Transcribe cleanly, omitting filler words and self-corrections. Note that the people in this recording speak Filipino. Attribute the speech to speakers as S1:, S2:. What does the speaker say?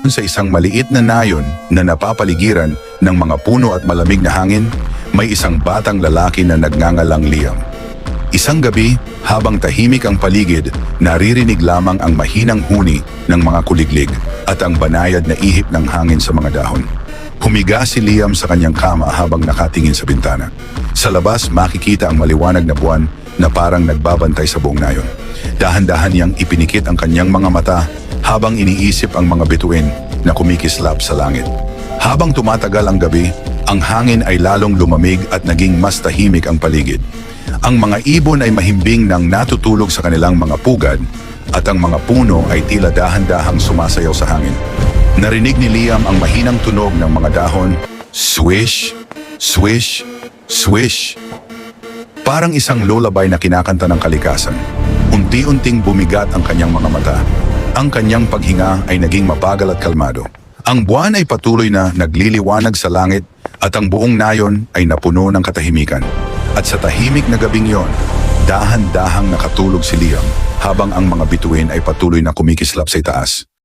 S1: Sa isang maliit na nayon na napapaligiran ng mga puno at malamig na hangin, may isang batang lalaki na nagngangalang Liam. Isang gabi, habang tahimik ang paligid, naririnig lamang ang mahinang huni ng mga kuliglig at ang banayad na ihip ng hangin sa mga dahon. Humiga si Liam sa kanyang kama habang nakatingin sa bintana. Sa labas, makikita ang maliwanag na buwan na parang nagbabantay sa buong nayon. Dahan-dahan niyang ipinikit ang kanyang mga mata habang iniisip ang mga bituin na kumikislap sa langit. Habang tumatagal ang gabi, ang hangin ay lalong lumamig at naging mas tahimik ang paligid. Ang mga ibon ay mahimbing nang natutulog sa kanilang mga pugad at ang mga puno ay tila dahan-dahang sumasayaw sa hangin. Narinig ni Liam ang mahinang tunog ng mga dahon, swish, swish, swish. Parang isang lullaby na kinakanta ng kalikasan. Unti-unting bumigat ang kanyang mga mata. Ang kanyang paghinga ay naging mabagal at kalmado. Ang buwan ay patuloy na nagliliwanag sa langit at ang buong nayon ay napuno ng katahimikan. At sa tahimik na gabing yon, dahan-dahang nakatulog si Liam habang ang mga bituin ay patuloy na kumikislap sa itaas.